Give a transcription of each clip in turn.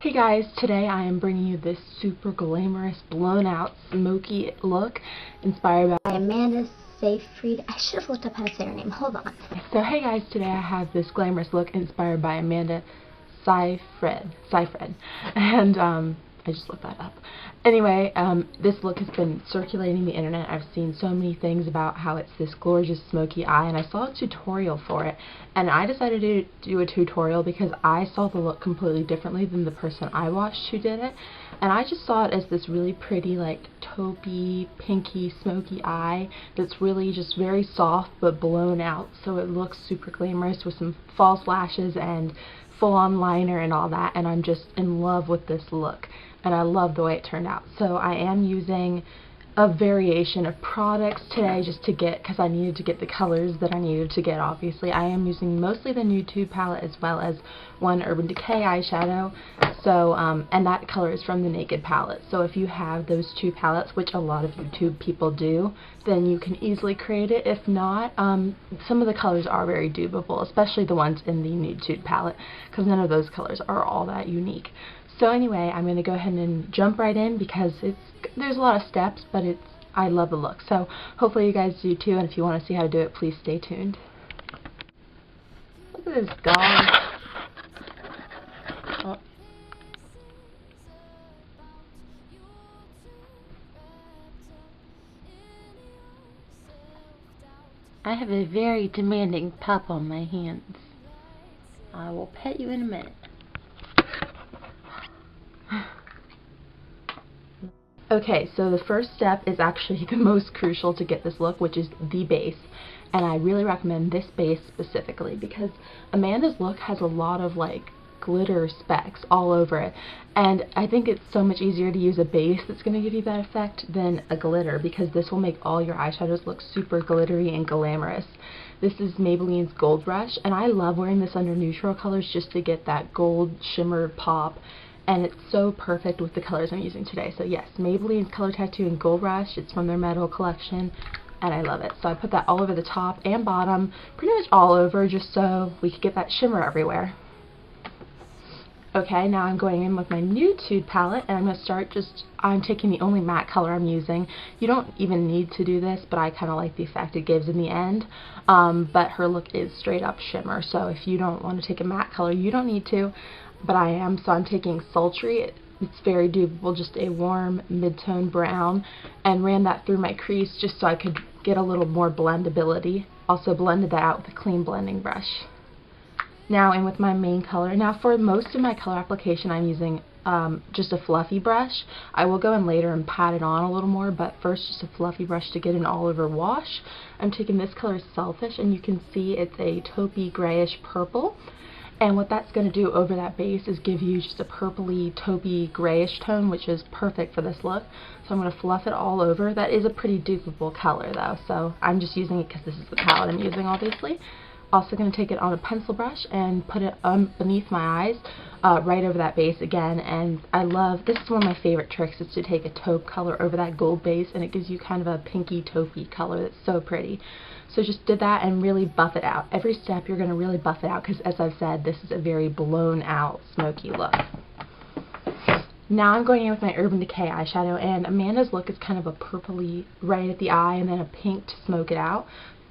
Hey guys, today I am bringing you this super glamorous, blown out, smoky look inspired by Amanda Seyfried. I should have looked up how to say her name. Hold on. So hey guys, today I have this glamorous look inspired by Amanda Seyfried. And I just looked that up. Anyway, this look has been circulating the internet. I've seen so many things about how it's this gorgeous smoky eye, and I saw a tutorial for it, and I decided to do a tutorial because I saw the look completely differently than the person I watched who did it, and I just saw it as this really pretty, like, taupey, pinky, smoky eye that's really just very soft but blown out, so it looks super glamorous with some false lashes and full-on liner and all that, and I'm just in love with this look, and I love the way it turned out. So I am using a variation of products today just to get, because I needed to get the colors that I needed to get, obviously. I am using mostly the Nude Tude palette as well as one Urban Decay eyeshadow, so, and that color is from the Naked palette. So if you have those two palettes, which a lot of YouTube people do, then you can easily create it. If not, some of the colors are very dupable, especially the ones in the Nude Tude palette, because none of those colors are all that unique. So anyway, I'm going to go ahead and jump right in because there's a lot of steps, but I love the look. So hopefully you guys do too, and if you want to see how to do it, please stay tuned. Look at this dog. Oh. I have a very demanding pup on my hands. I will pet you in a minute. Okay, so the first step is actually the most crucial to get this look, which is the base. And I really recommend this base specifically because Amanda's look has a lot of like glitter specks all over it. And I think it's so much easier to use a base that's going to give you that effect than a glitter, because this will make all your eyeshadows look super glittery and glamorous. This is Maybelline's Gold Rush, and I love wearing this under neutral colors just to get that gold shimmer pop. And it's so perfect with the colors I'm using today. So yes, Maybelline's Color Tattoo in Gold Rush. It's from their Metal collection, and I love it. So I put that all over the top and bottom, pretty much all over, just so we could get that shimmer everywhere. Okay, now I'm going in with my Nude Tude palette, and I'm going to start I'm taking the only matte color I'm using. You don't even need to do this, but I kind of like the effect it gives in the end. But her look is straight up shimmer, so if you don't want to take a matte color, you don't need to. But I am, so I'm taking Sultry. It's very dupable, just a warm mid-tone brown, and ran that through my crease just so I could get a little more blendability. Also blended that out with a clean blending brush. Now in with my main color. Now for most of my color application I'm using just a fluffy brush. I will go in later and pat it on a little more, but first just a fluffy brush to get an all over wash. I'm taking this color Selfish, and you can see it's a taupey grayish purple. And what that's going to do over that base is give you just a purpley, taupey, grayish tone, which is perfect for this look. So I'm going to fluff it all over. That is a pretty dupable color though, so I'm just using it because this is the palette I'm using, obviously. Also going to take it on a pencil brush and put it beneath my eyes, right over that base again. And I love, this is one of my favorite tricks, is to take a taupe color over that gold base, and it gives you kind of a pinky taupey color that's so pretty. So just did that and really buff it out. Every step you're going to really buff it out because, as I've said, this is a very blown out smoky look. Now I'm going in with my Urban Decay eyeshadow, and Amanda's look is kind of a purpley right at the eye and then a pink to smoke it out.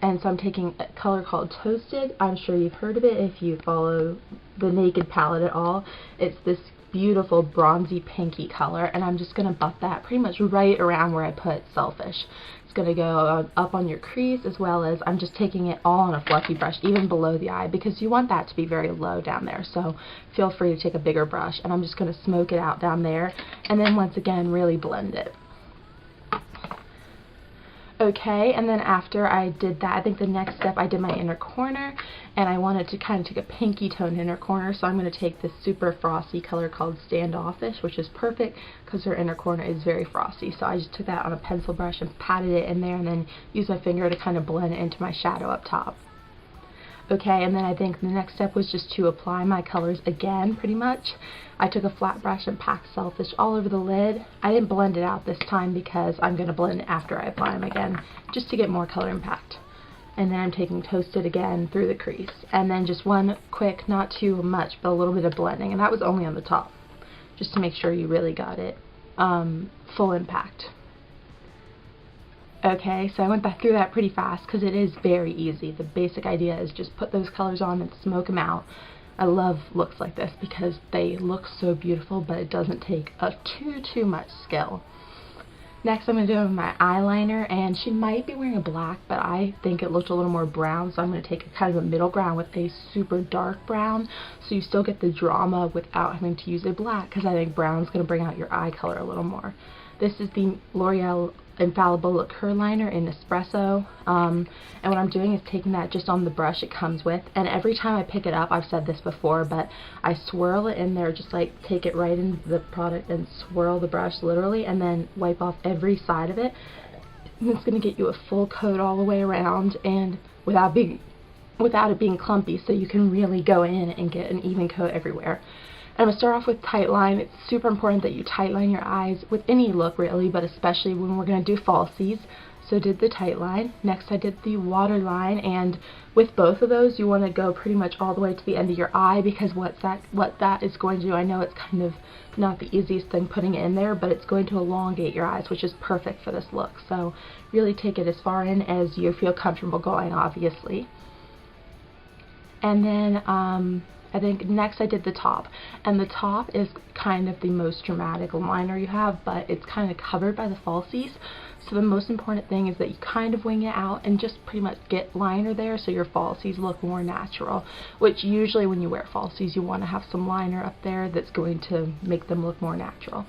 And so I'm taking a color called Toasted. I'm sure you've heard of it if you follow the Naked palette at all. It's this beautiful bronzy pinky color, and I'm just going to buff that pretty much right around where I put Selfish. It's going to go up on your crease, as well as I'm just taking it all on a fluffy brush, even below the eye, because you want that to be very low down there. So feel free to take a bigger brush, and I'm just going to smoke it out down there, and then once again really blend it. Okay, and then after I did that, I think the next step I did my inner corner, and I wanted to kind of take a pinky toned inner corner, so I'm going to take this super frosty color called Standoffish, which is perfect because her inner corner is very frosty. So I just took that on a pencil brush and patted it in there, and then used my finger to kind of blend it into my shadow up top. Okay, and then I think the next step was just to apply my colors again, pretty much. I took a flat brush and packed Selfish all over the lid. I didn't blend it out this time because I'm going to blend it after I apply them again, just to get more color impact. And then I'm taking Toasted again through the crease. And then just one quick, not too much, but a little bit of blending. And that was only on the top, just to make sure you really got it full impact. Okay, so I went back through that pretty fast because it is very easy. The basic idea is just put those colors on and smoke them out. I love looks like this because they look so beautiful, but it doesn't take too much skill. Next I'm going to do my eyeliner, and she might be wearing a black, but I think it looked a little more brown, so I'm going to take a kind of a middle ground with a super dark brown, so you still get the drama without having to use a black, because I think brown's going to bring out your eye color a little more. This is the L'Oreal Infallible Laquer liner in Espresso, and what I'm doing is taking that just on the brush it comes with, and every time I pick it up, I've said this before, but I swirl it in there, just like take it right into the product and swirl the brush literally, and then wipe off every side of it, and it's going to get you a full coat all the way around, and without it being clumpy, so you can really go in and get an even coat everywhere. I'm going to start off with tight line. It's super important that you tight line your eyes with any look really, but especially when we're going to do falsies. So did the tight line. Next I did the water line, and with both of those you want to go pretty much all the way to the end of your eye, because what that is going to do, I know it's kind of not the easiest thing putting it in there, but it's going to elongate your eyes, which is perfect for this look. So really take it as far in as you feel comfortable going, obviously. And then I think next I did the top, and the top is kind of the most dramatic liner you have, but it's kind of covered by the falsies, so the most important thing is that you kind of wing it out and just pretty much get liner there so your falsies look more natural, which usually when you wear falsies you want to have some liner up there that's going to make them look more natural.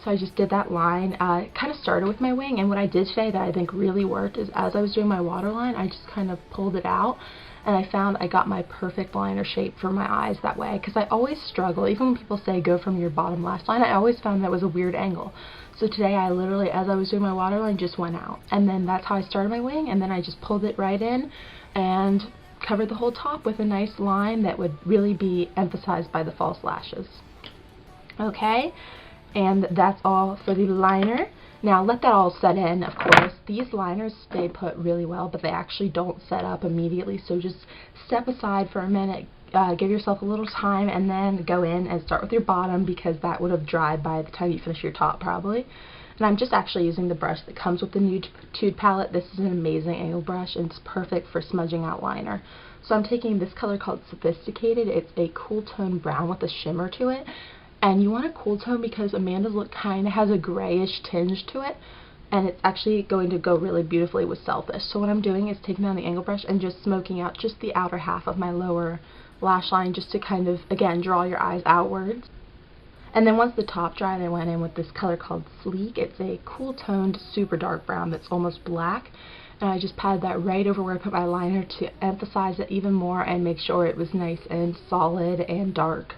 So I just did that line. It kind of started with my wing, and what I did today that I think really worked is as I was doing my waterline, I just kind of pulled it out, and I found I got my perfect liner shape for my eyes that way, because I always struggle, even when people say go from your bottom lash line, I always found that was a weird angle. So today I literally, as I was doing my waterline, just went out, and then that's how I started my wing, and then I just pulled it right in and covered the whole top with a nice line that would really be emphasized by the false lashes. Okay, and that's all for the liner. Now let that all set in. Of course, these liners stay put really well, but they actually don't set up immediately, so just step aside for a minute, give yourself a little time, and then go in and start with your bottom, because that would have dried by the time you finish your top probably. And I'm just actually using the brush that comes with the Nude Tude palette. This is an amazing angle brush, and it's perfect for smudging out liner. So I'm taking this color called Sophisticated. It's a cool tone brown with a shimmer to it. And you want a cool tone because Amanda's look kind of has a grayish tinge to it, and it's actually going to go really beautifully with Selfish. So what I'm doing is taking down the angle brush and just smoking out just the outer half of my lower lash line, just to kind of, again, draw your eyes outwards. And then once the top dried, I went in with this color called Sleek. It's a cool toned, super dark brown that's almost black. And I just patted that right over where I put my liner to emphasize it even more and make sure it was nice and solid and dark.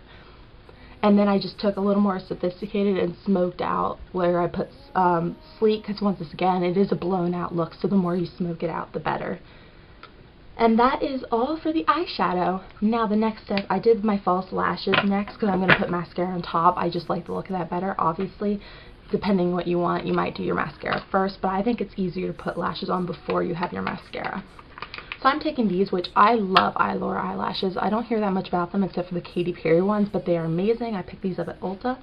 And then I just took a little more Sophisticated and smoked out where I put Sleek, because once again, it is a blown out look, so the more you smoke it out, the better. And that is all for the eyeshadow. Now the next step, I did my false lashes next, because I'm going to put mascara on top. I just like the look of that better. Obviously, depending what you want, you might do your mascara first, but I think it's easier to put lashes on before you have your mascara. So I'm taking these, which I love Eylure eyelashes. I don't hear that much about them except for the Katy Perry ones, but they are amazing. I picked these up at Ulta,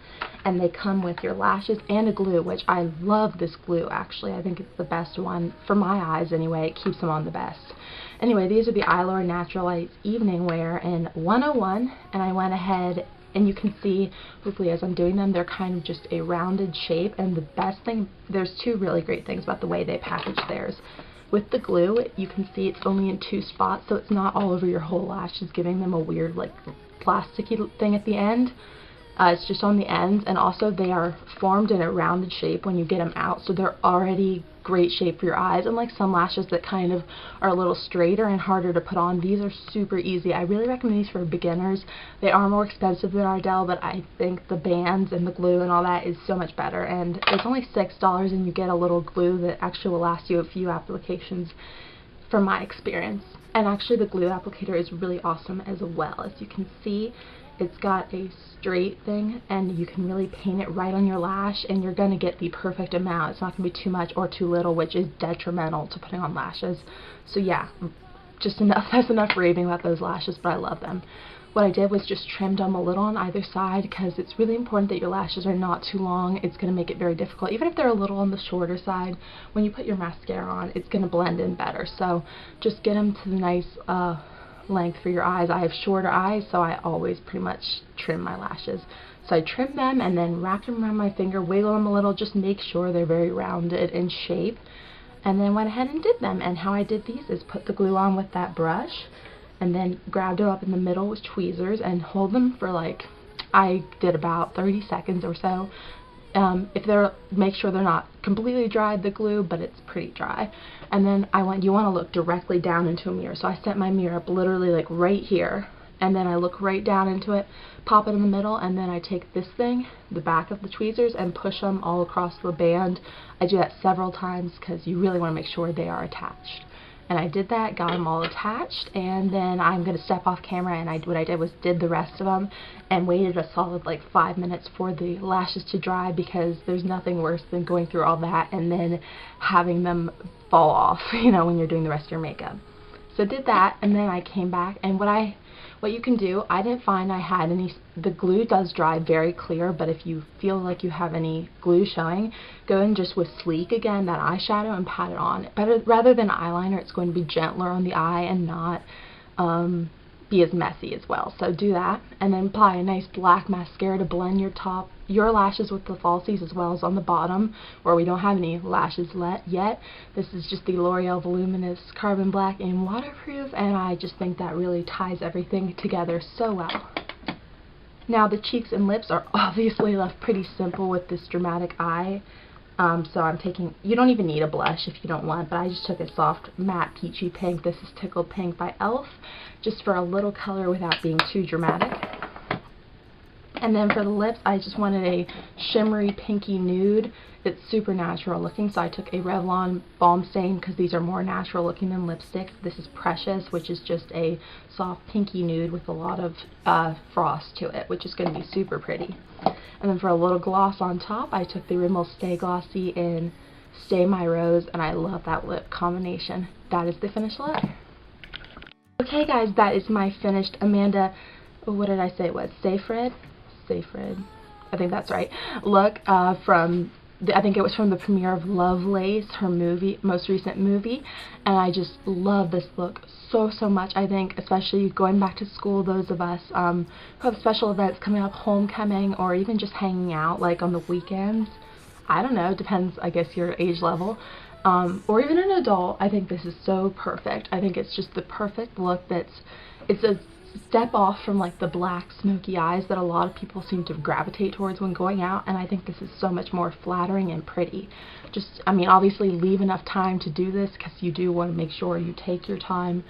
and they come with your lashes and a glue, which I love this glue actually. I think it's the best one, for my eyes anyway. It keeps them on the best. Anyway, these are the Eylure Natural Lights Evening Wear in 101, and I went ahead, and you can see, hopefully as I'm doing them, they're kind of just a rounded shape, and the best thing, there's two really great things about the way they package theirs. With the glue, you can see it's only in 2 spots, so it's not all over your whole lashes, giving them a weird, like, plasticky thing at the end. It's just on the ends, and also they are formed in a rounded shape when you get them out, so they're already great shape for your eyes. Unlike some lashes that kind of are a little straighter and harder to put on, these are super easy. I really recommend these for beginners. They are more expensive than Ardell, but I think the bands and the glue and all that is so much better, and it's only $6, and you get a little glue that actually will last you a few applications from my experience. And actually the glue applicator is really awesome as well. As you can see, it's got a straight thing, and you can really paint it right on your lash, and you're going to get the perfect amount. It's not going to be too much or too little, which is detrimental to putting on lashes. So yeah, just enough. That's enough raving about those lashes, but I love them. What I did was just trimmed them a little on either side, because it's really important that your lashes are not too long. It's going to make it very difficult. Even if they're a little on the shorter side, when you put your mascara on, it's going to blend in better. So just get them to the nice length for your eyes. I have shorter eyes, so I always pretty much trim my lashes. So I trimmed them and then wrapped them around my finger, wiggle them a little, just make sure they're very rounded in shape. And then went ahead and did them. And how I did these is put the glue on with that brush, and then grabbed it up in the middle with tweezers and hold them for like, I did about 30 seconds or so. If they're, make sure they're not completely dried, the glue, but it's pretty dry. And then you want to look directly down into a mirror. So I set my mirror up literally like right here, and then I look right down into it, pop it in the middle, and then I take this thing, the back of the tweezers, and push them all across the band. I do that several times because you really want to make sure they are attached. And I did that, got them all attached, and then I'm going to step off camera, and what I did was did the rest of them and waited a solid like 5 minutes for the lashes to dry, because there's nothing worse than going through all that and then having them fall off, you know, when you're doing the rest of your makeup. So did that, and then I came back, and what you can do, I didn't find I had any, the glue does dry very clear, but if you feel like you have any glue showing, go in just with Sleek again, that eyeshadow, and pat it on. But rather than eyeliner, it's going to be gentler on the eye and not be as messy as well. So do that, and then apply a nice black mascara to blend your lashes with the falsies, as well as on the bottom where we don't have any lashes yet. This is just the L'Oreal Voluminous Carbon Black in Waterproof, and I just think that really ties everything together so well. Now the cheeks and lips are obviously left pretty simple with this dramatic eye. So I'm taking, you don't even need a blush if you don't want, but I just took a soft matte peachy pink. This is Tickled Pink by e.l.f. just for a little color without being too dramatic. And then for the lips, I just wanted a shimmery pinky nude. It's super natural looking, so I took a Revlon Balm Stain, because these are more natural looking than lipsticks. This is Precious, which is just a soft pinky nude with a lot of frost to it, which is going to be super pretty. And then for a little gloss on top, I took the Rimmel Stay Glossy in Stay My Rose, and I love that lip combination. That is the finished look. Okay guys, that is my finished Amanda, what did I say it was? Seyfried, I think that's right, look from, I think it was from the premiere of Lovelace, her most recent movie, and I just love this look so much. I think especially going back to school, those of us who have special events coming up, homecoming, or even just hanging out like on the weekends, I don't know, depends I guess your age level, or even an adult, I think this is so perfect. I think it's just the perfect look. It's a step off from like the black smoky eyes that a lot of people seem to gravitate towards when going out, and I think this is so much more flattering and pretty. Just, I mean, obviously leave enough time to do this, because you do want to make sure you take your time,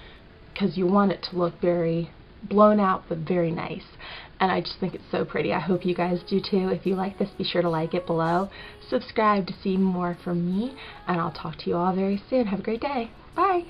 because you want it to look very blown out but very nice, and I just think it's so pretty. I hope you guys do too. If you like this, be sure to like it below, subscribe to see more from me, and I'll talk to you all very soon. Have a great day. Bye!